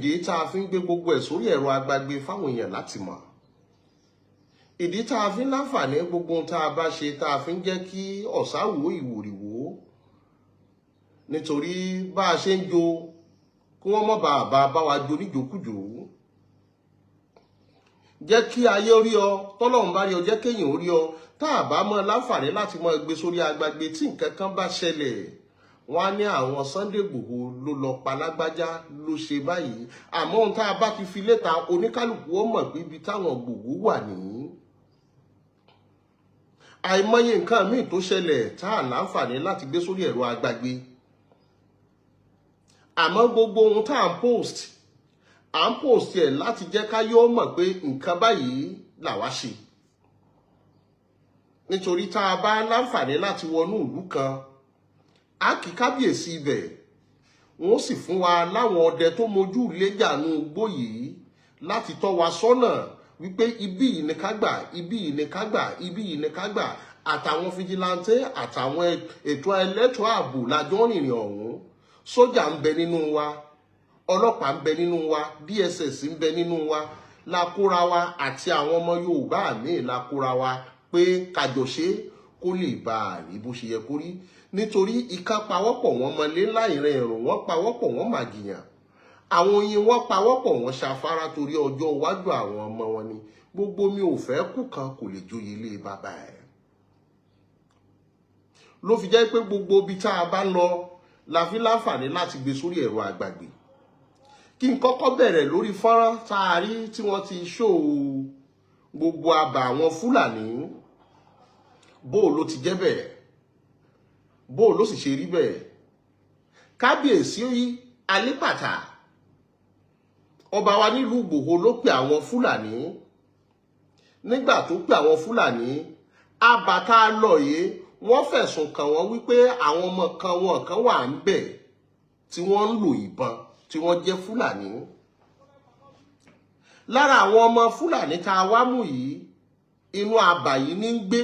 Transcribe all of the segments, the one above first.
ìdí tá a fi ń gbé gbogbo ẹ̀ sórí ẹ̀rọ agbágbé fáwọn èèyàn láti mọ̀. Ìdí tá a fi ń láǹfààní gbogbo ohun tá a bá ṣe tá a fi ń jẹ́ kí ọ̀sá wo ìwòrìwò. Nítorí bá a ṣe ń jó kí wọ́n mọ̀ bá wa jó níjókújò. Jẹ́ kí ayé rí ọ, tọ́lọ́run bá rí ọ, jẹ́ kéèyàn rí ọ. Tá a bá mọ̀ láǹfààní láti mọ̀ gbé sórí agbágbé tí nǹkan kan bá ṣẹlẹ̀, wọ́n á ní àwọn Sunday Igboho ló lọ pa lágbájá ló ṣe báyìí. Àmọ́ ohun tá a bá ti fi léta oníkálùkù ó mọ̀ pé ibi táwọn Igboho wà ní. Àìmọye nǹkan míì tó ṣẹlẹ̀ tá a láǹfààní láti gbé sórí ẹ̀rọ agbágbé. Àmọ́ gbogbo ohun tá à ń post ẹ̀ láti jẹ́ ká yóò mọ̀ pé nǹkan báyìí làwa ṣe. Nítorí tá a bá láǹfààní láti wọnú ìlú kan, a kì í kábíyèsí ibẹ̀, wọ́n sì fún wa láwọn ọdẹ tó mojú léjànú igbó yìí láti tọ́ wa sọ́nà wípé ibí yìí ni ká gbà, ibí yìí ni ká gbà, ibí yìí ni ká gbà. Àtàwọn fijilantẹ́ àtàwọn ètò ẹlẹ́tọ̀ ààbò lájọ́ rìnrìn ọ̀hún. Sójà ń bẹ nínú wa, ọlọ́pàá ń bẹ nínú wa, DSS ń bẹ nínú wa, lákóra wa àti àwọn ọmọ Yorùbá míì lákóra wa pé kájọṣe kó lè bá a rí bó ṣe yẹ kó rí. Nítorí ìka pawọ́pọ̀ wọn mọlé láìrìn ẹ̀rùn, wọ́n pawọ́pọ̀ wọn màgìyàn. Àwọn oyin wọ́n pawọ́pọ̀ wọn ṣàfárá torí ọjọ́ iwájú àwọn ọmọ wọn ni. Gbogbo mi ò fẹ́ kú kan kò lè joyè ilé bàbá ẹ̀. Ló fi jẹ́ pé gbogbo ibi tá a bá ń lọ la fi láǹfààní láti gbé sórí ẹ̀rọ agbágbé. Kí n kọ́kọ́ bẹ̀rẹ̀ lórí fọ́nrán tá a rí tí wọ́n ti ṣó gbogbo àbà àwọn Fúlàní. Bó ló ti jẹ́ bẹ́ẹ̀, bó ló sì ṣe rí bẹ́ẹ̀. Kábíyèsí Alípàtà ọba wa nílùú Ìgbòho ló pe àwọn Fúlàní. Nígbà tó pe àwọn Fúlàní, àbàtà lọ́yẹ wọ́n fẹ̀sùn kàn wọ́n wípé àwọn ọmọ kan wà ń bẹ̀ tí wọ́n ń lò ìbọn tí wọ́n jẹ́ Fúlàní. Lára àwọn ọmọ Fúlàní tá a wá mú yìí, inú àbà yìí ní ń gbé.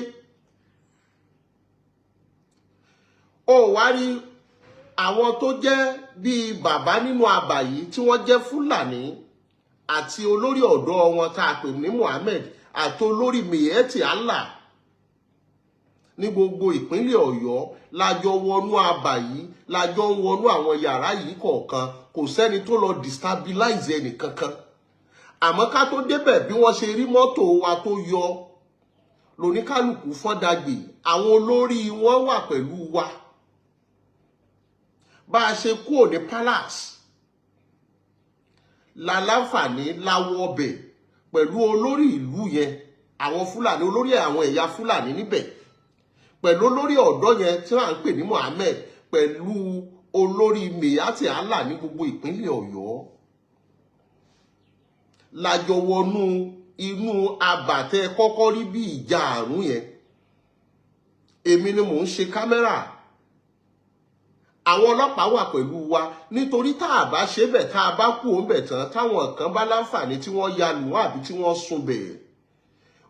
Ó wá rí àwọn tó jẹ́ bíi bàbá nínú àbà yìí tí wọ́n jẹ́ Fúlàní àti olórí ọ̀dọ́ wọn tá a pè ní Muhammed àti olórí Miyetti Allah ní gbogbo ìpínlẹ̀ Ọ̀yọ́ lájọ wọnú àbà yìí, lájọ ń wọnú àwọn yàrá yìí kọ̀ọ̀kan, kò sẹ́ni tó lọ destabilize ẹnì kankan. Àmọ́ ká tó débẹ̀ bí wọ́n ṣe rí mọ́tò wa tó yọ lóníkálùkù fọ́ndàgbé, àwọn olórí wọn wà pẹ̀lú wa. Bá a ṣe kúrò ní palace la láǹfààní láwọ ọbẹ̀ pẹ̀lú olórí ìlú yẹn, àwọn Fúlàní, olórí àwọn ẹ̀yà Fúlàní níbẹ̀, pẹ̀lú olórí ọ̀dọ́ yẹn tí wọ́n ń pè ní Muhammed, pẹ̀lú olórí Miyetti Allah ní gbogbo ìpínlẹ̀ Ọ̀yọ́. Lájọ wọnú inú àbàtẹ kọ́kọ́ rí bí ìjà àrùn yẹn. Èmi ni mò ń ṣe kámẹ́rà. Àwọn ọlọ́pàá wà pẹ̀lú wa nítorí tá a bá ṣe bẹ̀, tá a bá kú òun bẹ̀ tán, táwọn kan bá láǹfààní tí wọ́n ya lù àbí tí wọ́n sùn bẹ̀.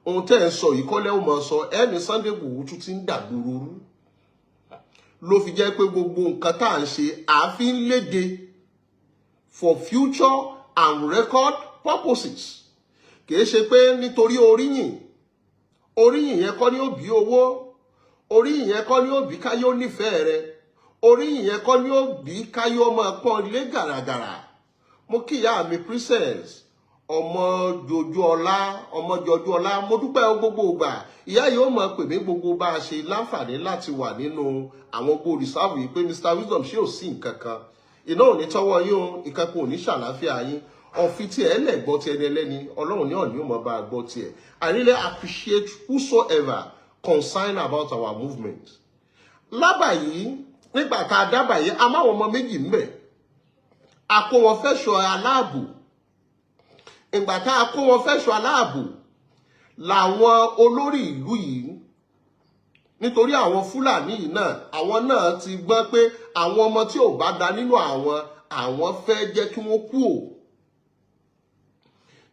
Ohun tẹ́ ẹ̀ ń sọ yìí kọ́lẹ́ ò mọ̀ sọ, ẹni Sunday Igboho tún ti ń dàgbòrò rú. Ló fi jẹ́ pé gbogbo nǹkan tá à ń ṣe àfi ń léde for future and record purposes. Kìí ṣe pé nítorí oríyìn yẹn kọ́ ní ó bí owó, oríyìn yẹn kọ́ ní ó bí káyọ̀ nífẹ̀ẹ́ rẹ, oríyìn yẹn kọ́ ní ó bí káyọ̀ máa pọ́n ilé gàràgàrà. Mo kí ìyá mi Princess ọmọ Jojú Ọlá, mo dúpẹ́ gbogbo ìgbà. Ìyá yìí ó mọ̀ pè mí gbogbo bá a ṣe láǹfààní láti wà nínú àwọn gbogbo rìsáàbù yìí pé Mr Wisdom ṣé ò sí nǹkan kan. Iná ò ní tọ́wọ́ yín o, nǹkan kan ò ní ṣàlàáfíà yín. Ọ̀fi tí ẹ lẹ̀ gbọ́ ti ẹni ẹlẹ́ni, Ọlọ́run ní ọ̀ní ò mọ̀ bá a gbọ́ tiẹ̀. I really appreciate whosoever concerned about our movement. Lábà yìí, nígbà tá a dábàá yìí, a máa wọ ọmọ méjì ń bẹ̀. A kó wọn fẹ́ ṣọ́ aláàbò. Ìgbà tá a kó wọn fẹ́ ṣọ́ aláàbò làwọn olórí ìlú yìí, nítorí àwọn Fúlàní yìí náà, àwọn náà ti gbọ́ pé àwọn ọmọ tí ò bá da nínú àwọn fẹ́ jẹ́ kí wọ́n kú ò.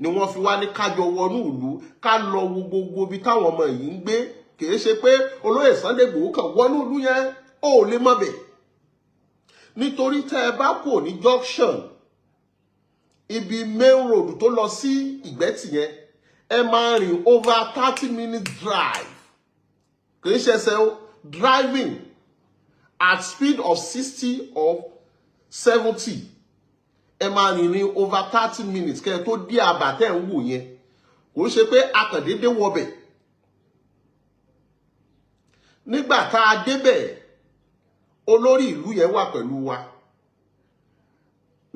Ni wọ́n fi wá ní kájọ wọnú ìlú, ká lọ wo gbogbo ibi táwọn ọmọ yìí ń gbé. Kìí ṣe pé olóyè Sunday Igboho kan wọnú ìlú yẹn ó lè mọ̀ bẹ̀. Nítorí tẹ́ ẹ bá kò ní junction ibi main road tó lọ sí Ìgbẹ́tì yẹn ẹ máa rìn over 30 minutes drive kì í ṣẹ̀ṣẹ̀ driving at speed of 60 or 70 ẹ máa rìn ní over 30 minutes kẹ́ tó dé àbàtẹ́ ń wò yẹn kò ṣe pé akàndédé wọbẹ̀ nígbà tá a débẹ̀ olórí ìlú yẹn wà pẹ̀lú wa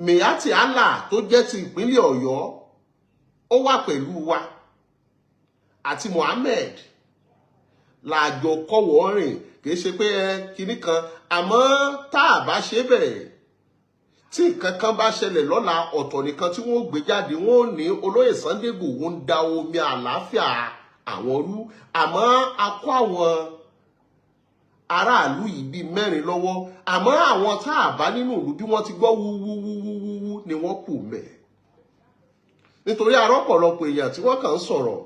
Miyetti Allah tó jẹ́ ti ìpínlẹ̀ Ọ̀yọ́ ó wà pẹ̀lú wa àti Mohammed làjọ kọ́wọ́ rìn kìí ṣe pé kinní kan àmọ́ tá a bá ṣe bẹ́ẹ̀ tí nǹkan kan bá ṣẹlẹ̀ lọ́la ọ̀tọ̀ nìkan tí wọ́n gbé jáde wọ́n ní olóyè Sunday Igboho ń da omi àlàáfíà àwọn rú àmọ́ a kó àwọn aráàlú yìí bíi 4 lọ́wọ́ àmọ́ àwọn tá a bá nínú ìlú bí wọ́n ti gbọ́ wúwúwúwú ni wọ́n kù mẹ́ nítorí arọ́pọ̀lọpọ̀ èèyàn tí wọ́n kàn ń sọ̀rọ̀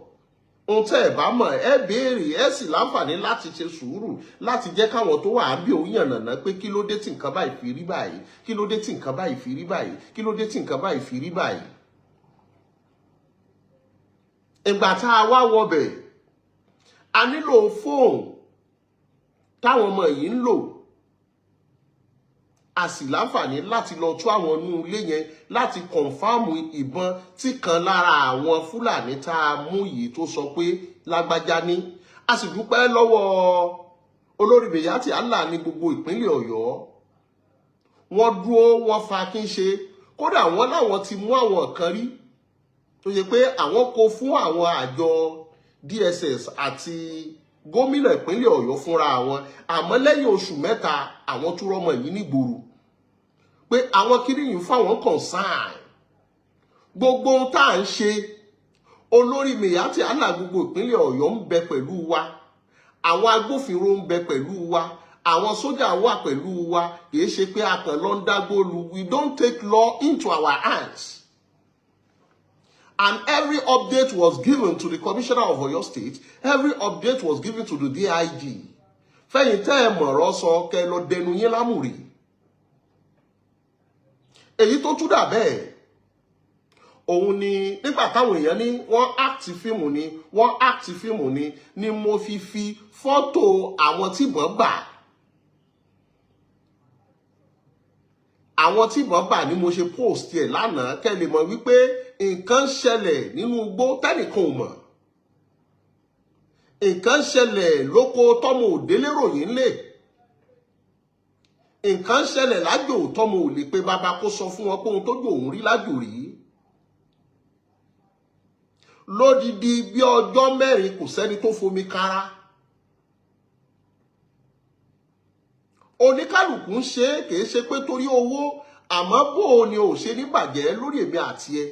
ohun tẹ́ ẹ̀ bá mọ̀ ẹ béèrè ẹ sì láǹfààní láti ṣe sùúrù láti jẹ́ káwọn tó wà á bí òun yànnàná pé kí ló dé tí nǹkan báyìí fi rí báyìí kí ló dé tí nǹkan báyìí fi rí báyìí kí ló dé tí nǹkan báyìí fi rí báyìí. ìgbà tá a wá wọbẹ̀ a nílò fóònù táwọn ọmọ yìí ń lò a sì láǹfààní láti lọ tú àwọn inú ilé yẹn láti kọ̀ǹfàmù ìbọn tí kan lára àwọn Fúlàní tá a mú yìí tó sọ pé lágbájá ní a sì dúpẹ́ lọ́wọ́ olórí Miyetti Allah ní gbogbo ìpínlẹ̀ Ọ̀yọ́ wọ́n dúró wọ́n fa kí n ṣe kódà wọ́n láwọn ti mú àwọn kan rí tó ṣe pé àwọn kó fún àwọn àjọ DSS àti gómìnà ìpínlẹ̀ Ọ̀yọ́ fúnra wọn àmọ́ lẹ́yìn oṣù 3 àwọn tún rọ́mọ yìí nígboro pé àwọn kiri yìí fáwọn concern gbogbo ohun tá à ń ṣe olórí Miyetti Allah gbogbo ìpínlẹ̀ Ọ̀yọ́ ń bẹ pẹ̀lú wa àwọn agbófinró ń bẹ pẹ̀lú wa àwọn sójà wà pẹ̀lú wa kìí ṣe pé a kàn lọ ń dágbólu we don't take law into our hands. And every update was given to the Commissioner of Oyo State. Every update was given to the DIG. Fẹ́yìn tẹ́ ẹ mọ̀rọ̀ sọ kẹ́ lọ dẹnu yín lámùrè. Èyí tó tún dà bẹ́ẹ̀. Òun ni nígbà táwọn èèyàn ní wọ́n act fíìmù ni mo fi fọ́tò àwọn tí ìbọn gbà. Àwọn tí ìbọn gbà ni mo ṣe post ẹ̀ lánàá kẹ́ lè mọ̀ wípé nǹkan ṣẹlẹ̀ nínú igbó tẹ́nìkan ò mọ̀ nǹkan ṣẹlẹ̀ lóko tọ́mọ òdélé ròyìn lè nǹkan ṣẹlẹ̀ lájò tọ́mọ ò lè pe bàbá kó sọ fún wọn pé ohun tó jò òun rí lájò rí lódidi bí ọjọ́ 4 kò sẹ́ni tó fomi kára oníkálùkù ń ṣe kìí ṣe pé torí owó àmọ́ bó o ni ò ṣe ní bàjẹ́ lórí èmi àti ẹ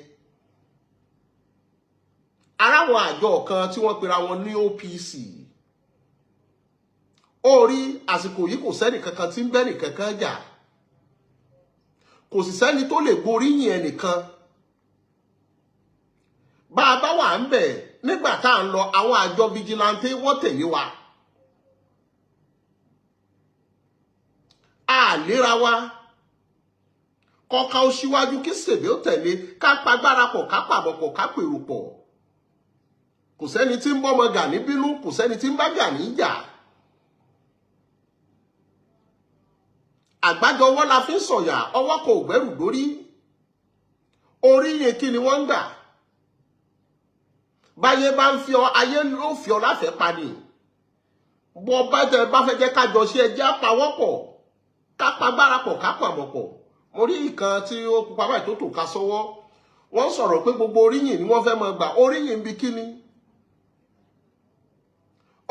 aráwọn àjọ kan tí wọ́n pera wọn ní OPC orí àsìkò yìí kò sẹ́ni kankan tí ń bẹ́ni kankan jà kò sì sẹ́ni tó lè gboríyìn ẹnìkan bá a bá wà ń bẹ̀ nígbà tá à ń lọ àwọn àjọ vigilante wọ́n tẹ̀lé wa a lera wa kọ́ka ó síwájú kí sèbí ó tẹ̀lé ká pagbára pọ̀ ká pàbọ̀ pọ̀ ká pèrò pọ̀ kò sẹ́ni tí ń bọ́mọ Gani bínú kò sẹ́ni tí ń bá Gani jà àgbájọ ọwọ́ la fi ń sọ̀yà ọwọ́ kò gbẹ́rù dórí orí yẹn kí ni wọ́n ń gbà báyé bá ń fi ọ ayé ló fi ọ láfẹ̀ẹ́ pa ni bọ́ bá fẹ́ jẹ́ kájọ ṣe ẹjẹ́ àpawọ́pọ̀ ká pagbára pọ̀ ká pàbọ̀ pọ̀ mo rí ìkan tí ó pupa báyìí tó tò ká sọ́wọ́ wọ́n sọ̀rọ̀ pé gbogbo oríyìn ni wọ́n fẹ́ máa gbà oríyìn bí kíni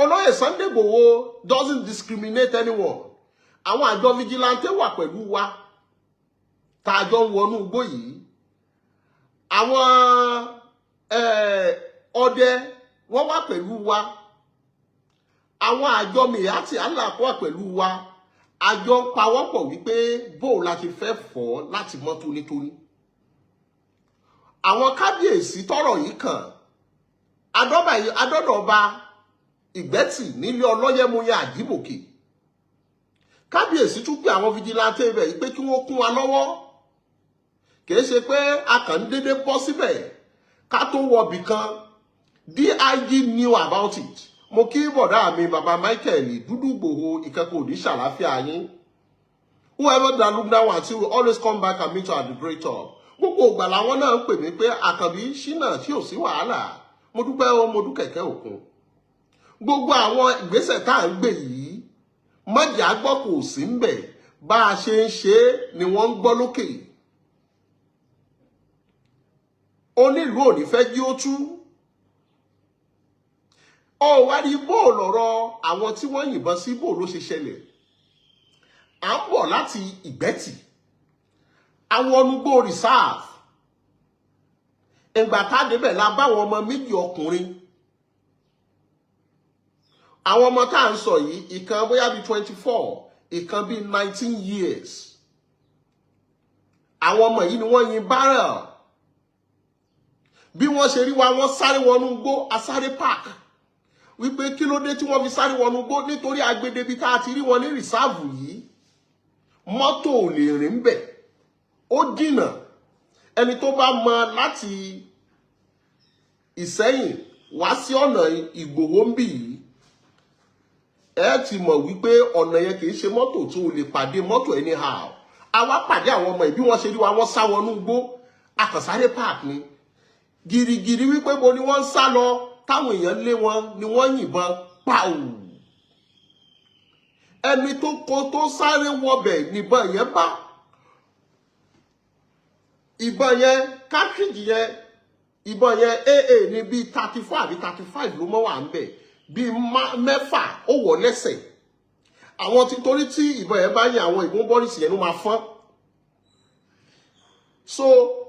olóyè Sunday Igboho doesn't discriminate anyone àwọn àjọ vigilante wà pẹ̀lú wa tá a jọ ń wọnú igbó yìí àwọn ọdẹ wọ́n wà pẹ̀lú wa àwọn àjọ Miyetti Allah wà pẹ̀lú wa àjọ ń pawọ́pọ̀ wípé bóò la ti fẹ́ fọ́ láti mọ́ tónítóní àwọn kábíyèsí tọ́rọ̀ yìí kàn adọ́dọ̀ọba Ìgbẹ́tì nílé ọlọ́yẹ̀múyẹ àjíbòkè kábíyèsí tún pé àwọn fìjìláńtẹ́ ibẹ̀ yìí pé kí wọ́n kún wa lọ́wọ́ kì í ṣe pé a kàn ń dédé bọ́ síbẹ̀ ká tó wọbì kan. DIG knew about it. Mo kí bọ̀dá mi bàbá Michael dúdú Igboho ìkẹ́kọ̀ọ́ òdì ṣàlàáfíà yín. Whoever that look down at you will always come back and meet you at the great top. Gbogbo ìgbà làwọn náà ń pè mí pé Àkànbí ṣínà tí ò sí wàhálà. Mo dúpẹ́ o, mo dú kẹ̀kẹ́ òkun. Gbogbo àwọn ìgbésẹ̀ tá à ń gbé yìí, mọ́jà gbọ́ kò sí ń bẹ̀. Bá a ṣe ń ṣe ni wọ́n ń gbọ́ lókè. Onílùú ò ní fẹ́ jí ó tú. Ó wá rí bó lọ̀rọ̀ àwọn tí wọ́n yìnbọn sí bó ló ṣe ṣẹlẹ̀. À ń bọ̀ láti Ìgbẹ́tì. Àwọn onugbó reserve. Ìgbà tá débẹ̀ la bá àwọn ọmọ méjì ọkùnrin. Àwọn ọmọ tá à ń sọ yìí, ìkan bóyá bí 24, ìkan bí 19 years. Àwọn ọmọ yìí ni wọ́n yin barrel. Bí wọ́n ṣe rí wa, wọ́n sáré wọnú igbó, asáré park. Wípé kí ló dé tí wọ́n fi sáré wọnú igbó nítorí agbedebi tá a ti rí wọn ní rìsáàvù yìí. Mọ́tò ò lè rìn bẹ̀. Ó dínà. Ẹni tó bá mọ láti Ìsẹ́yìn wá sí ọ̀nà Ìgbòho ń bì yìí, ẹ ti mọ̀ wípé ọ̀nà yẹn kì í ṣe mọ́tò tó lè pàdé mọ́tò anyhow. A wá pàdé àwọn ọmọ ìbí wọn ṣe rí wa, wọ́n sá wọnú igbó. Akànsáré park ni. Gìrìgìrì wípé bo ni wọ́n ń sá lọ, táwọn èèyàn lé wọn ni wọ́n yìnbọn pàù. Ẹni tó sáré wọbẹ̀ níbọn yẹn bá. Ìbọn yẹn, cartridge yẹn, ìbọn yẹn AA ní bí 34 àbí 35 ló mọ́ wà ń bẹ̀. Bí 6 ó wọ̀ lẹ́sẹ̀. Àwọn tí torí tí ìbọn yẹn bá yẹn àwọn ìbọn bọ́rìsì yẹn ló máa fọ́n. So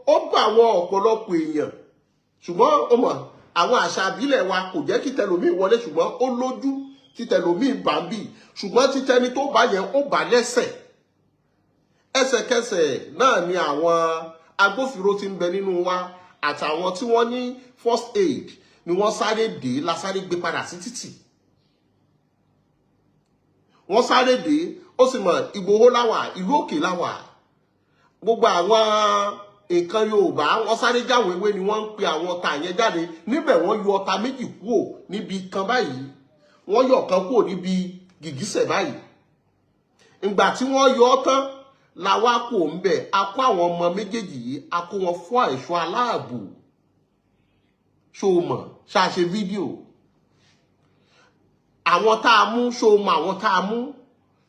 ó bá àwọn ọ̀pọ̀lọpọ̀ èèyàn. Ṣùgbọ́n ó mọ̀ àwọn àṣà àbílẹ̀ wa kò jẹ́ kí tẹlòmíì wọlé, ṣùgbọ́n ó lójú tí tẹlòmíì bá ń bì. Ṣùgbọ́n tí tẹni tó bá yẹn ó bá lẹ́sẹ̀. Ẹsẹ̀kẹsẹ̀ náà ni àwọn agbófinró tí ń bẹ nínú wa àtàwọn tí wọ́n ní first aid ni wọ́n sáré dé lásáré gbé padà sí títì. Wọ́n sáré dé, ó sì mọ̀ Ìgbòho láwà, ìlú òkè láwà. Gbogbo àwọn nǹkan Yorùbá wọ́n sáré jáwé ewé ni wọ́n ń pe àwọn ọta yẹn jáde. Níbẹ̀ wọ́n yọ ọta méjì kúrò níbi kan báyìí. Wọ́n yọ kan kúrò níbi gìgísẹ̀ báyìí. Ìgbà tí wọ́n yọ ọ́ tán la wá kò ń bẹ̀, a kó àwọn ọmọ méjèèjì yìí, a kó wọn fún ẹ̀ṣọ́ aláàbò. Ṣó mọ̀, ṣá ṣe fídíò. Àwọn tá a mú, ṣó mọ̀ àwọn tá a mú.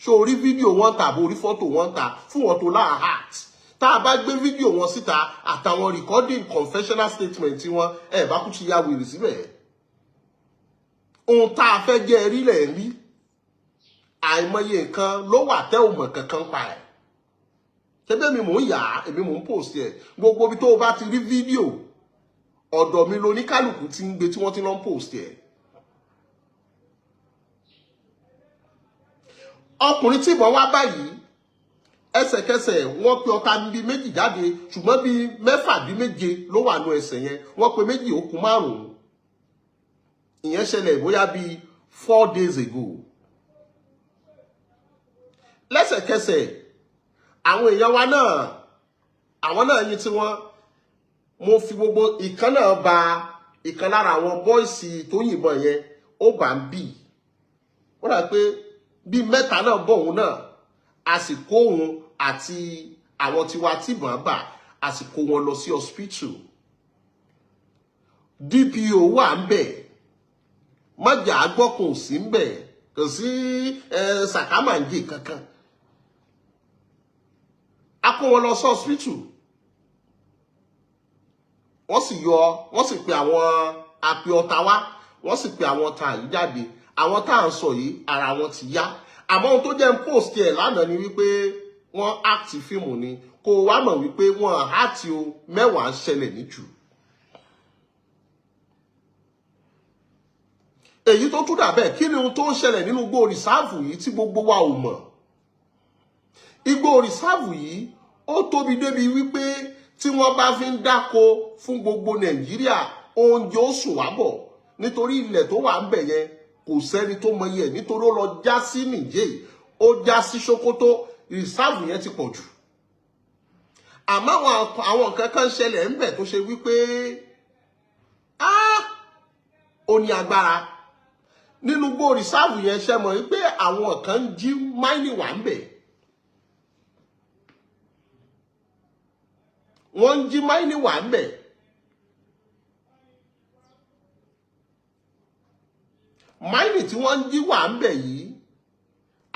Ṣó rí fídíò wọn tà bó rí fọ́tò wọn tà fún wọn tó láà heart. Tá a bá gbé fídíò wọn síta àtàwọn recording confessional statement wọn, ẹ bá kú ti ya wèrè síbẹ̀. Ohun tá a fẹ́ jẹ́ rí lẹ̀ rí. Àìmọye nǹkan ló wà tẹ́ ò mọ̀ kankan pa ẹ̀. Ṣébí mi mò ń yà, èmi mò ń post ẹ̀. Gbogbo bí tó o bá ti rí fídíò, ọ̀dọ̀ mi ló ní kálukú tí ń gbé tí wọ́n ti lọ ń post ẹ̀. Ọkùnrin tí ìbọn wá báyìí, ẹsẹ̀kẹsẹ̀ wọ́n pe ọta bí méjì jáde, ṣùgbọ́n bí 6 bí 7 ló wà nú ẹsẹ̀ yẹn. Wọ́n pe méjì ó kù 5. Ìyẹn ṣẹlẹ̀ bóyá bí 4 days ago. Lẹ́sẹ̀kẹsẹ̀ àwọn èèyàn wa náà, àwọn náà yin tí wọ́n, mo fi gbogbo ìkan náà ba ìkan lára àwọn bọ́ìsì tó yìnbọn yẹn, ó bá ń bì. Ó dà pé bí 3 náà bọ̀ òun náà, àsìkò òun àti àwọn tiwa tí bọ̀n bà, àsìkò wọn lọ sí hospital. DPO wà ń bẹ̀, mọ́jà gbọ́kùn sí ń bẹ̀, kò sí sàkámàǹjì kankan. A kó wọn lọ sí hospital. Wọ́n sì pe àwọn àpè ọ̀tá wá, wọ́n sì pe àwọn ọ̀tá yìí jáde. Àwọn tá à ń sọ yìí ara wọn ti yá. Àmọ́ ohun tó jẹ́ ń post ẹ̀ lánàá ni wípé wọ́n act fíìmù ni. Kó wá mọ̀ wípé wọ́n àti o 10 ṣẹlẹ̀ níjù. Èyí tó tún dàbẹ̀, kí ni ohun tó ń ṣẹlẹ̀ nínú igbó rìsáàfù yìí tí gbogbo wa ò mọ̀? Igbó rìsáàfù yìí ó tóbi débi wípé tí wọ́n bá fi ń dáko fún gbogbo Nàìjíríà, oúnjẹ ó sùn wá bọ̀. Nítorí ilẹ̀ tó wà ń bẹ̀ yẹn kò sẹ́ni tó mọ iye, nítorí ó lọ já sí Nìjẹ̀, ó já sí Sókótó, rìsáàfù yẹn ti pọ̀ jù. àmọ́ àwọn nǹkan kan ṣẹlẹ̀ ńbẹ̀ tó ṣe wípé ó ní agbára nínú gbó rìsáàbù yẹn ṣe mọ̀ wípé àwọn kan ń jí máìnì wà ńbẹ̀ wọ́n ń jí máìnì wà ńbẹ̀ máìnì tí wọ́n ń jí wà ńbẹ̀ yìí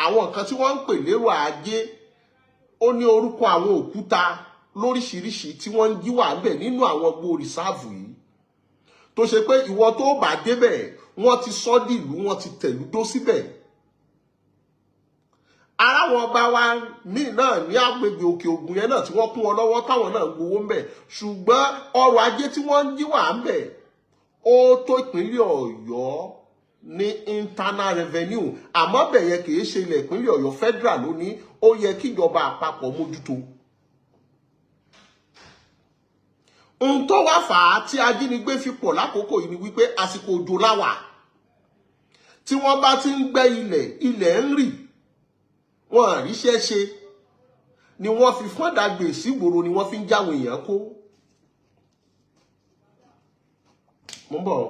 àwọn nǹkan tí wọ́n ń pè lérò ajé ó ní orúkọ àwọn òkúta lóríṣiríṣi tí wọ́n ń jí wà ńbẹ̀ nínú àwọn gbó rìsáàbù yìí tó ṣe pé ìwọ tó bá débẹ̀ wọ́n ti sọ dìlú wọ́n ti tẹ̀lú dó síbẹ̀ ara wọn bá wa míì náà ní agbègbè òkè ògùn yẹn náà tí wọ́n kún wọn lọ́wọ́ táwọn náà gbowó ńbẹ̀ ṣùgbọ́n ọrọ̀ ajé tí wọ́n ń jí wà ńbẹ̀ ó tó ìpínlẹ̀ Ọ̀yọ́ ní internal revenue àmọ́ bẹ̀yẹ kìí ṣe ilẹ̀ ìpínlẹ̀ Ọ̀yọ́ federal ló ní ó yẹ kíjọba àpapọ̀ mójútó. Ohun tó wá fà á tí ajínigbé fi pọ̀ lákòókò yìí ni wípé àsìkò òjò láwà tí wọ́n bá ti ń gbẹ́ ilẹ̀ ń rì wọ́n àríṣẹ́ ṣe ni wọ́n fi fọ́ndà gbè sígboro ni wọ́n fi ń jáwọn èèyàn kó. Mo ń bọ̀.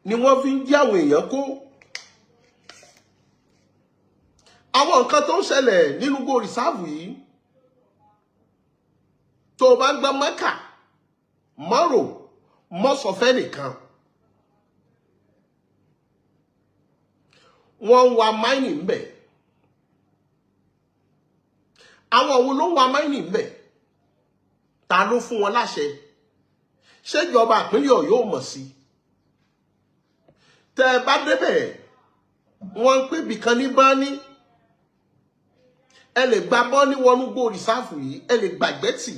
Ni wọ́n fi ń jí àwọn èèyàn kó. Àwọn nǹkan tó ń ṣẹlẹ̀ nínú gbó rìsáàbù yìí tó bá ń gbọ́ mẹ́kà mọ́rò mọ́sọ̀fẹ́ nìkan wọ́n ń wa máìnì ńbẹ̀. Àwọn wo ló ń wa máìnì ńbẹ̀? Ta ló fún wọn láṣẹ? Ṣéjọba ìpínlẹ̀ Ọ̀yọ́ ò mọ̀ sí? Tẹ́ ẹ bá débẹ̀ wọ́n ń pè bìkan ní báni ẹ lè gba bọ́ní wọnú gbó rìsáàfù yìí ẹ lè gbàgbé tì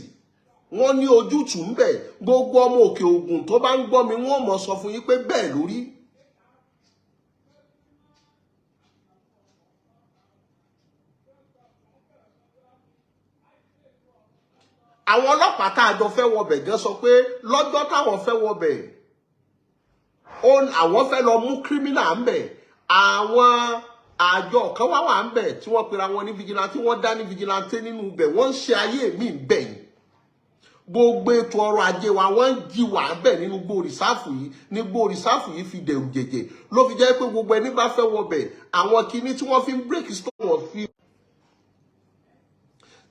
wọ́n ní ojútùú ń bẹ̀ gbogbo ọmọ òkè ògùn tó bá ń gbọ́ mi wọ́n mọ̀ sọ fún yín pé bẹ́ẹ̀ lórí. Àwọn ọlọ́pàá tá a jọ fẹ́ wọbẹ̀ gan sọ pé lọ́jọ́ táwọn fẹ́ wọbẹ̀ àwọn fẹ́ lọ mú kírímínà ń bẹ̀ àwọn àjọ kan wà ń bẹ̀ tí wọ́n pera wọn ní vigilante wọ́n dá ní vigilante nínú ibẹ̀ wọ́n ń ṣe ayé mi ń bẹ̀ yìí gbogbo ètò ọrọ̀ ajé wa wọ́n ń jí wà ń bẹ̀ nínú gbó rìsáàfù yìí ní gbó rìsáàfù yìí fi dẹ̀rù jẹ̀jẹ̀ ló fi jẹ́ pé gbogbo ẹni bá fẹ́ wọbẹ̀ àwọn kinní tí wọ́n fi ń break stone wọn fi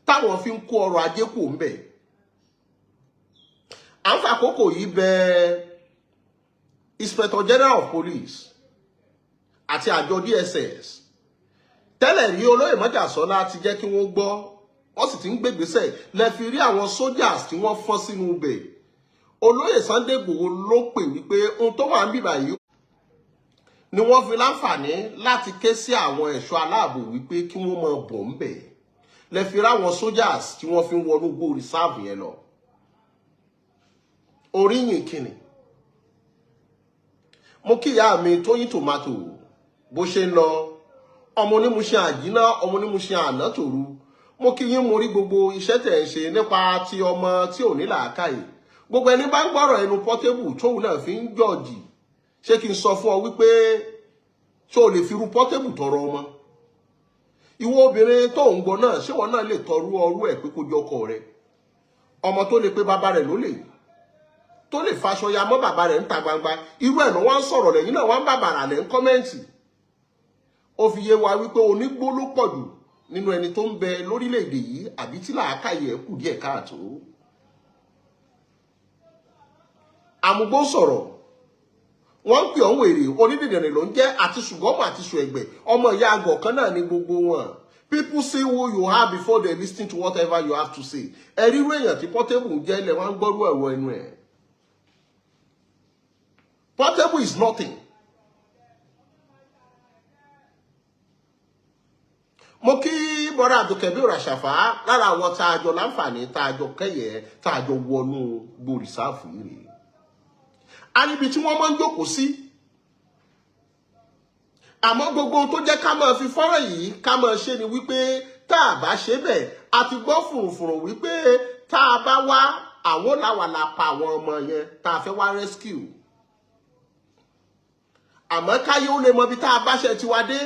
táwọn fi ń kó ọrọ̀ ajé kò ń bẹ̀. À ń fàkókò yìí bẹ̀ Inspector General of Police àti àjọ DSS tẹ́lẹ̀ rí olóyè Májàsọ́lá ti jẹ́ kí wọ́n gbọ́ wọ́n sì ti ń gbégbésẹ̀ lẹ fi rí àwọn soldiers tí wọ́n fọ́n sínú ibẹ̀ olóyè Sunday Igboho ló pè wípé ohun tó wà ń bíbà yìí ni wọ́n fi láǹfààní láti ké sí àwọn ẹ̀ṣọ́ aláàbò wípé kí wọ́n máa bọ̀ ń bẹ̀ lẹ fi rí àwọn soldiers tí wọ́n fi ń wọnú gbó rìsáàbù yẹn lọ oríyìn kìnnì mo kí ìyá mi Tóyìn Tòmátò bó ṣe ń lọ ọmọ onímúṣe àjínà ọmọ onímúṣe àná tòru mo kí yín mo rí gbogbo iṣẹ́ tẹ̀ ń ṣe nípa ti ọmọ tí ò ní làákàyè gbogbo ẹni bá ń gbọ́rọ̀ ẹnu Portable tóun náà fi ń jọ̀jì ṣé kí n sọ fún ọ wípé ṣé o lè fi ru Portable tọrọ ọmọ ìwọ obìnrin tó ń gbọ́ náà ṣé wọn náà lè tọrú ọrú ẹ̀ pé kó jọkọ rẹ ọmọ tó lè pé bàbá rẹ̀ ló lè tó lè faṣọ ya mọ́ bàbá rẹ̀ ń ta gbangba irú ẹ̀ náà wọ́n ń sọ̀rọ̀ lẹ́yìn náà wọ́n ń bàbàrà lẹ́ ń kọ́mẹ́ǹtì ó fi yé wa wípé onígbó ló pọ̀ jù nínú ẹni tó ń bẹ lórílẹ̀‐èdè yìí àbí tí làákàyè ẹ̀ kù díẹ̀ káàtó. Àmúgbó sọ̀rọ̀ wọ́n ń pè ọ́n wèrè onídìdìrín ló ń jẹ́ àti ṣùgọ́mù àti ṣùẹ̀gbẹ̀ ọmọ ìyá àgọ̀ kan náà ní gbogbo wọn. People say who you are before they listen to whatever you have to say. Ẹ̀rí irú èèyàn tí Portable ń jẹ́ ilẹ̀ wọn ń gbọ́rú ẹ̀rọ ẹnu ẹ̀. Portable is nothing. Mo kí bọ́dà Abdulkabir Àṣàfà lára àwọn tá a jọ láǹfààní tá a jọ kẹ́yẹ tá a jọ wọnú gbòrìsáàfù yìí rèé. A níbi tí wọ́n máa ń jókòó sí. Àmọ́ gbogbo ohun tó jẹ́ ká máa fi fọ́nrán yìí ká máa ṣe ni wípé tá a bá ṣe bẹ́ẹ̀ a ti gbọ́ fùrùfùrù wípé tá a bá wá àwọn làwàlà pa àwọn ọmọ yẹn tá a fẹ́ wá rescue. àmọ́ káyé ó lè mọ bí tá a bá ṣe ti wá dé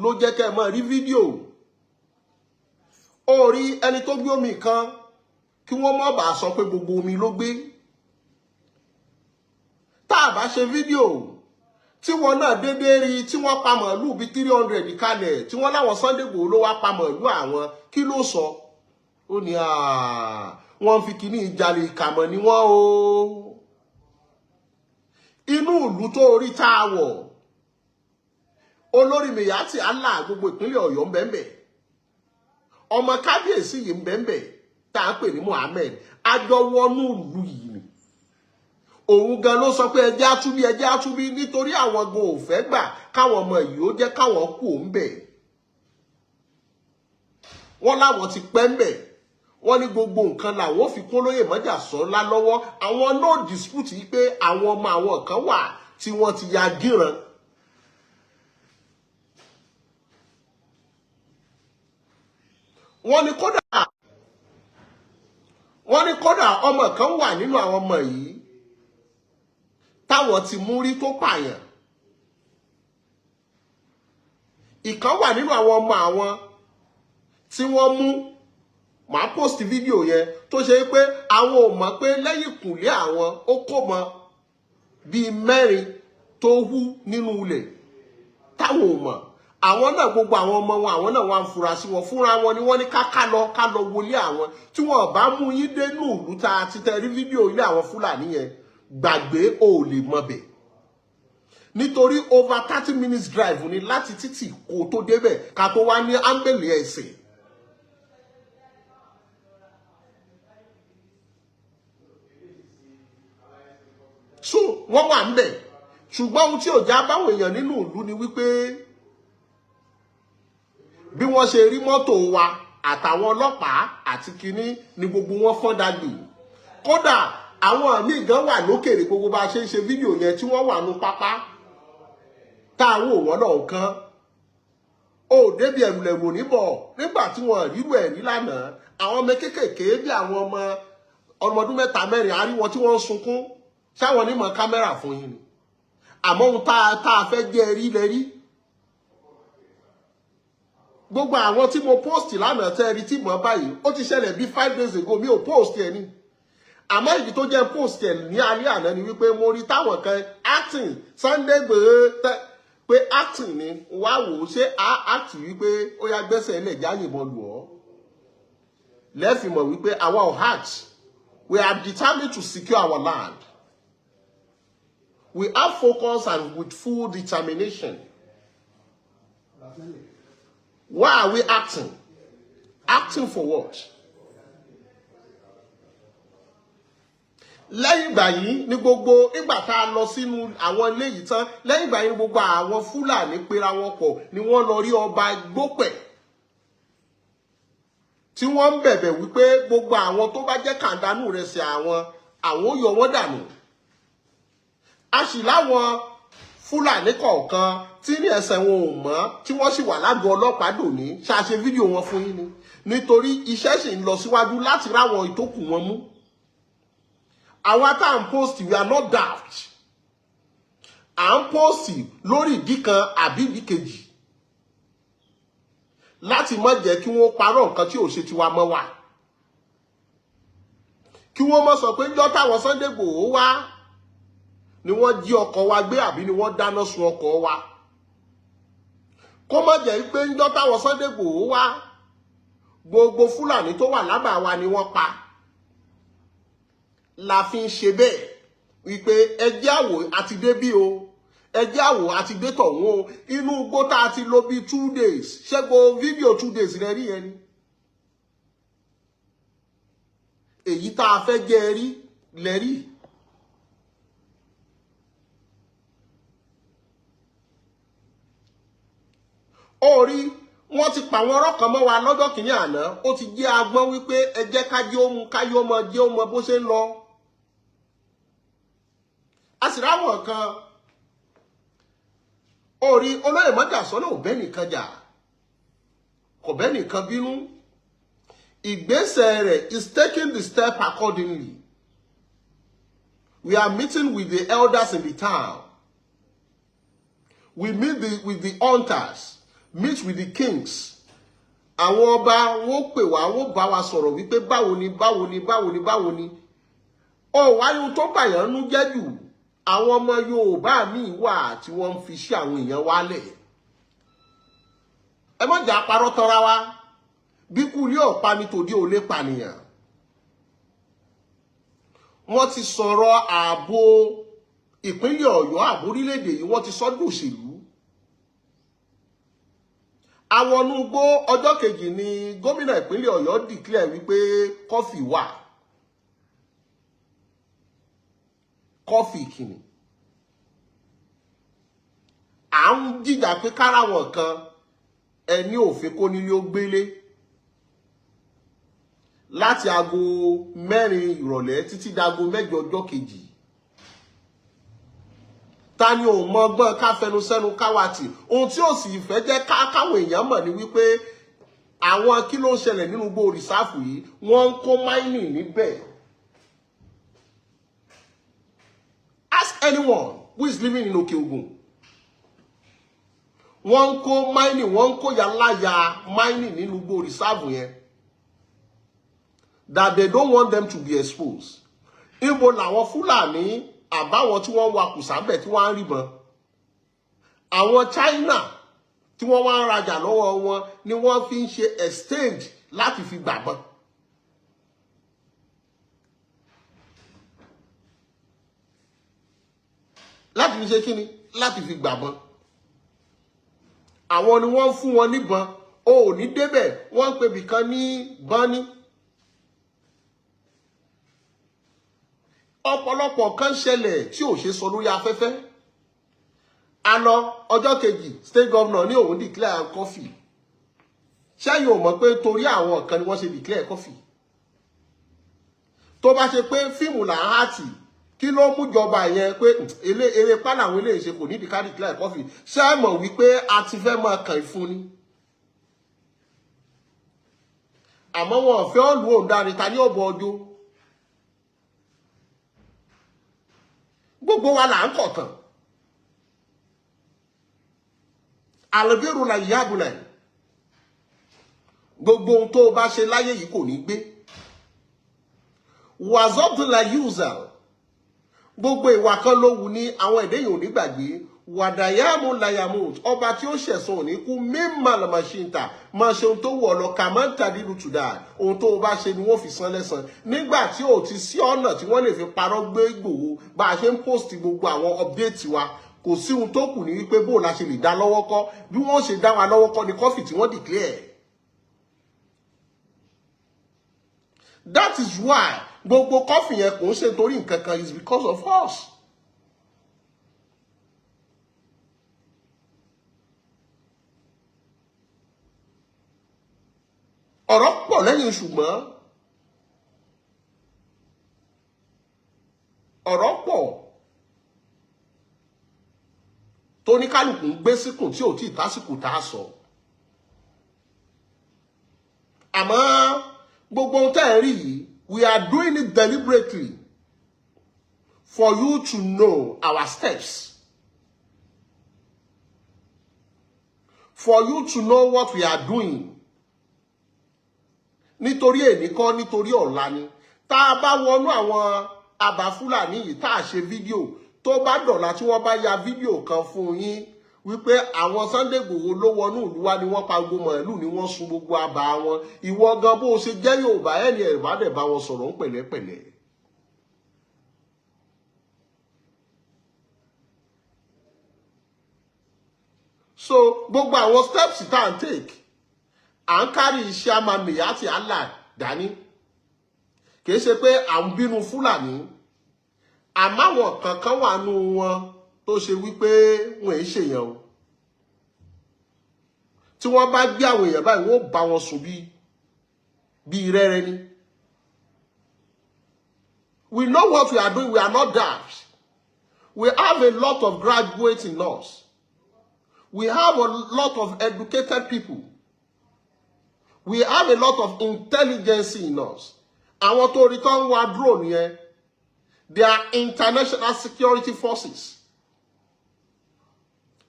ló jẹ́ kẹ́ mọ́ rí fídíò. Ó rí ẹni tó gbé omi kan kí wọ́n má bàa sọ pé gbogbo omi ló gbé. Tá a bá ṣe fídíò tí wọ́n náà dédé rí tí wọ́n pa màálù bí 300 kalẹ̀ tí wọ́n láwọn Sunday Igboho ló wá pa màálù àwọn kí ló sọ? Ó ní wọ́n fi kíní ìjàlè ìkàmọ̀ ni wọ́n o. Inú ìlú tó orí tá a wọ̀ olórí Mèyàtì Allah gbogbo ìpínlẹ̀ Ọ̀yọ́ ńbẹ̀ńbẹ̀, ọmọ kábíyèsí yìí ńbẹ̀ńbẹ̀ tá a pè ní Mohammed, àjọ wọnú ìlú yìí ni. Òun gan ló sọ pé ẹjẹ́ àtúbí nítorí àwọn gan ò fẹ́ gbà káwọn ọmọ yìí ó jẹ́ káwọn kú òun bẹ̀. Wọ́n láwọn ti pẹ́ ńbẹ̀, wọ́n ní gbogbo nǹkan làwọn fi kún lóyè mọ́jà sọ́lá lọ́wọ́. Àwọn náà dispute yìí pé àwọn ọmọ àwọn kan wà tí wọ́n ti ya gíran. Wọ́n ní kódà ọmọ kan wà nínú àwọn ọmọ yìí táwọn ti mú rí tó pààyàn. Ìkan wà nínú àwọn ọmọ àwọn tí wọ́n mú, màá post fídíò yẹn, tó ṣe pé àwọn ò mọ̀ pé lẹ́yìn kùnlé àwọn ó kó mọ bíi 4 tó hú nínú ilẹ̀ táwọn ò mọ̀. Àwọn náà gbogbo àwọn ọmọ wọn àwọn náà wá ń fura sí wọn, fúnra wọn ni wọ́n ní ká lọ wọlé àwọn. Tí wọ́n bá mú yín dé nù ìlú tá a ti tẹ rí fídíò ilé àwọn Fúlàní yẹn, gbàgbé ò lè mọbẹ̀. Nítorí over 30 minutes drive ni láti títì kó tó débẹ̀ ká tó wá ní ámbẹ̀lì ẹ̀sìn. So wọ́n wà ńbẹ̀, ṣùgbọ́n ohun tí ò já báwọn èèyàn nínú ìlú ni wípé bí wọ́n ṣe rí mọ́tò wa àtàwọn ọlọ́pàá àti kinní ni gbogbo wọn fọ́n dàgbé. Kódà àwọn míì gan wà lókèrè gbogbo bá ṣe ń ṣe fídíò yẹn tí wọ́n wà ní pápá táwọn òwọ́n náà kan ó débi ẹ̀rùlẹ̀rù níbọ̀ nígbà tí wọ́n rírú ẹ̀rí lánàá. Àwọn ọmọ kéékèèké bí àwọn ọmọ ọdún 3 4 àrí wọn tí wọ́n ń sunkún, ṣáwọn onímọ̀ kámẹ́rà fún yín ni. Àmọ́ ohun tá a fẹ́ jẹ́ rí lẹ́rí. Gbogbo àwọn tí mo post lánàá tẹ́ rí tí mo báyìí ó ti ṣẹlẹ̀ bí 5 days ago, mi ò post ẹni. Àmọ́ ìdí tó jẹ́ post ẹ̀ ní alẹ́ àná ni wípé mo rí táwọn kan acting Sunday Igboho pé acting ni wá wò ó ṣe act wípé ó yá gbẹ́sẹ̀ ilẹ̀ jáyìnbọn lù ọ́. Lẹ́fì mọ̀ wípé àwa ò act, we are determined to secure our land. We have focus and with full determination. Why are we acting? Acting for what? Lẹ́yìn ìgbà yìí ní gbogbo ìgbà tá a lọ sínú àwọn ilé yìí tán, lẹ́yìn ìgbà yìí ní gbogbo àwọn Fúlàní pera wọn pọ̀ ni wọ́n lọ rí ọba Igbópẹ̀ tí wọ́n ń bẹ̀bẹ̀ wípé gbogbo àwọn tó bá jẹ́ kàndánù rẹ̀ sí àwọn ó yọ wọ́n dànù. A sì láwọn Fúlàní kọ̀ọ̀kan tí ní ẹsẹ̀ wọn ò mọ́ tí wọ́n sì wà lágọ̀ọ́ ọlọ́pàá dòní, ṣàṣe fídíò wọn fún yín ni. Nítorí iṣẹ́ sì ń lọ síwájú láti ráwọn ìtókù wọn mú. Àwa tá à ń post, we are not daft. À ń post lórí ìdí kan àbí ìdí kejì láti má jẹ́ kí wọ́n parọ́ nǹkan tí ò ṣe tiwa mọ́ wa. Kí wọ́n má sọ pé ńjọ́ táwọn Sunday Igboho wá ni wọ́n jí ọkọ̀ wa gbé àbí ni wọ́n dáná sun ọkọ̀ wa. Kó má jẹ́ pé ńjọ́ táwọn Sunday Igboho wá gbogbo Fúlàní tó wà lábà wa ni wọ́n pa. La fi ń ṣe bẹ́ẹ̀ wípé ẹjẹ́ àwò àti débí o, ẹjẹ́ àwò àti dé tọ̀hún o. Inú igbó tá a ti lò bí 2 days, ṣẹ́gbó fídíò 2 days rẹ̀ rí ẹni. Èyí tá a fẹ́ jẹ́ rí lẹ́rí. Orí wọ́n ti pa àwọn ọ̀rọ̀ kan mọ́ wa lọ́jọ́ kìíní àná, ó ti jẹ́ agbọ́n wípé ẹ jẹ́ káyé ọmọ jẹ́ ọmọ bó ṣe ń lọ. A sì ráwọn kan orí olóyè mọ́jàsọ́nà ò bẹ́ nìkan jà, kò bẹ́ nìkan bínú. Ìgbésẹ̀ rẹ̀ is taking the step accordingly. We are meeting with the elders in the town. we meet with the hunters, meet with the kings. Àwọn ọba wọ́n pè wá, wọ́n bá wa sọ̀rọ̀ wípé báwo ni. Ó wáyé ohun tó bàyàn nú jẹ́ jù. Àwọn ọmọ Yorùbá míì wà tí wọ́n ń fi sí àwọn èèyàn wálẹ̀. Ẹ má jà parọ́ tanra wa. Bí kú ilé ọ̀pá ni tòde ò lè pànìyàn. Wọ́n ti sọ̀rọ̀ ààbò ìpínlẹ̀ Ọ̀yọ́, ààbò orílẹ̀-èdè yìí, wọ́n ti sọ́dún òṣèlú. Àwọn onúgbó ọjọ́ kejì ni gómìnà ìpínlẹ̀ Ọ̀yọ́ declare wípé kọfí wà. Kọfí kìíní. À ń jìjà pé káráwọn kan ẹni òfin kó nílé ó gbélé. Láti aago 4 ìrọ̀lẹ́ títí dago 8 ọjọ́ kejì. Ta ni ò mọ ọgbọ́n ká fẹnu sẹ́nu káwàtì. Ohun tí ó sì fẹ́ jẹ́ káwọn èèyàn mọ̀ ni wípé àwọn kí ló ń ṣẹlẹ̀ nínú igbó rìsáàfù yìí, wọ́n ń kó mining níbẹ̀. Ask anyone who is living in Òkè Ògùn. Wọ́n ń kó mining, wọ́n ń kó yàláyà mining nínú igbó rìsáàfù yẹn. That they don't want them to be exposed. Ibo làwọn Fúlàní àbáwọn tí wọ́n wa kùsàbẹ̀ tí wọ́n ń ríbọn. Àwọn China tí wọ́n wá ń rajà lọ́wọ́ wọn ni wọ́n fi ń ṣe exchange láti fi gbàbọn. Láti fi ṣe kíni? Láti fi gbàbọn. Àwọn ni wọ́n fún wọn níbọn. O ò ní débẹ̀, wọ́n ń pè bìkan ní bọ́ní. Ọ̀pọ̀lọpọ̀ kan ṣẹlẹ̀ tí ò ṣe sọ lórí afẹ́fẹ́. A lọ ọjọ́ kejì, state governor ní òun declare coffee. Ṣẹ́yìn ò mọ̀ pé torí àwọn kan ni wọ́n ṣe declare coffee. Tó bá ṣe pé fíìmù là ń hàtì, kí ló mú jọba yẹn pé eré pa làwọn eléyìí ṣe kò ní ká declare coffee. Ṣé ẹ mọ̀ wípé a ti fẹ́ máa kàn fún ni? Àmọ́ wọn ò fẹ́ ọ̀lú òǹdarí ta ní ọ̀bọ̀ ọjọ́. Gbogbo wa là ń kọ̀tàn. Àlùbírù la ìyáàbùlẹ̀. Gbogbo ohun tó bá ṣe láyé yìí kò ní gbé. Wàzọ́bù la yúzà. Gbogbo ìwà kan ló wù ní àwọn èdè yìí ò ní gbàgbé. Wàdàyàmù làyàmù. Ọba tí ó ṣẹ̀san òní kú mímà lọ́mọ ṣe ń tà. Máa ṣe ohun tó wù ọ́ lọ kà máa ń tàdí lu tùdà. Ohun tó bá ṣe ni wọ́n fi san lẹ́san. Nígbà tí ò ti sí ọ̀nà tí wọ́n lè fi parọ́ gbé Ìgbòho bá a ṣe ń post gbogbo àwọn update wa. Kò sí ohun tó kù ní wípé bó la ṣe lè dá lọ́wọ́ kọ́. Bí wọ́n ṣe dá wa lọ́wọ́ kọ́ ni kọ́fì tí wọ́n declare. That is why gbogbo kọ́fì yẹn kò ń ṣe torí nǹkan kan is because of us. Ọ̀rọ̀ pọ̀ lẹ́yìn ṣùgbọ́n ọ̀rọ̀ pọ̀ tó ní kálukú ń gbé síkùn tí ò tí ì tásìkò tá a sọ. Àmọ́ gbogbo ohun tẹ́ ẹ̀ rí yìí, we are doing it deliberately for you to know our steps. For you to know what we are doing. Nítorí èní kọ́ nítorí ọ̀la ni. Tá a bá wọnú àwọn àbá Fúlàní yìí tá a ṣe fídíò tó bá dọ̀la tí wọ́n bá ya fídíò kan fún yín wípé àwọn Sunday Igboho ló wọnú ìlú wa ni wọ́n pa gbogbo màálù ni wọ́n sun gbogbo àbá wọn. Ìwọ gan bó o ṣe jẹ́ Yorùbá ẹni ẹ̀rọ bá dẹ̀ bá wọn sọ̀rọ̀ ń pẹ̀lẹ́pẹ̀lẹ́. So gbogbo àwọn steps tá à ń take à ń kárí iṣẹ́ àmàmì àti Allah dání. Kìí ṣe pé à ń bínú Fúlàní. Àmáwọn kankan wà nú wọn tó ṣe wípé wọn èé ṣèyàn o. Tí wọ́n bá gbé àwọn èèyàn báyìí wọ́n bá wọn sùn bí rẹ́rẹ́ ni. We know what we are doing. We are not daft. We have a lot of graduates in us. We have a lot of educated people. We have a lot of intelligence in us. Àwọn tó return wa drone yẹn, they are international security forces.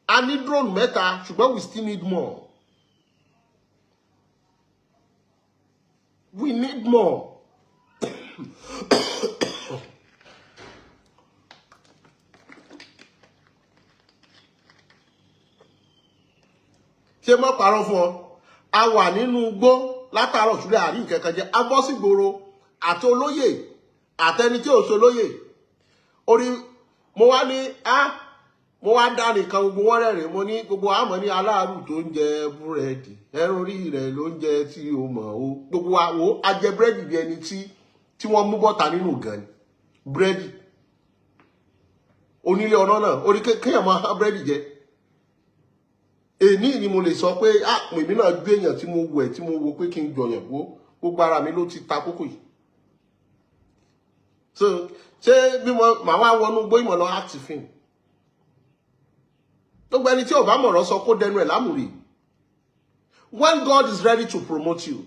a ní drone mẹ́ta ṣùgbọ́n we still need more. We need more. Ṣé mo parọ́ fún ọ? A wà nínú igbó látàárọ̀ ṣúlẹ̀ àrí nǹkan jẹ́ a bọ́ sí gboro àti olóyè àtẹni tí ò ṣolóyè. Orí mo wá ní mo wá dá nìkan gbogbo wọn rẹ́rìn mo ní gbogbo àmọ́ ní aláàrù tó ń jẹ búrẹ́dì ẹran orí rẹ̀ ló ń jẹ tí o mọ̀ o gbogbo wa wo a jẹ búrẹ́dì bí ẹni tí wọ́n mú bọ́ta nínú gan ni búrẹ́dì onílé ọ̀nà náà orí kéèyàn máa há búrẹ́dì jẹ èní ni mo lè sọ pé èmi náà gbé èèyàn tí mo wẹ̀ tí mo wo pé kí n jọyàn gbogbo ara mi ló ti ta kókò yìí so ṣé bí màá wá wọnú gbó ìmọ̀ lọ láti fíìmù gbogbo ẹni tí ò bá mọ̀rọ̀ sọ kó dẹnu ẹ̀ lámùrè when God is ready to promote you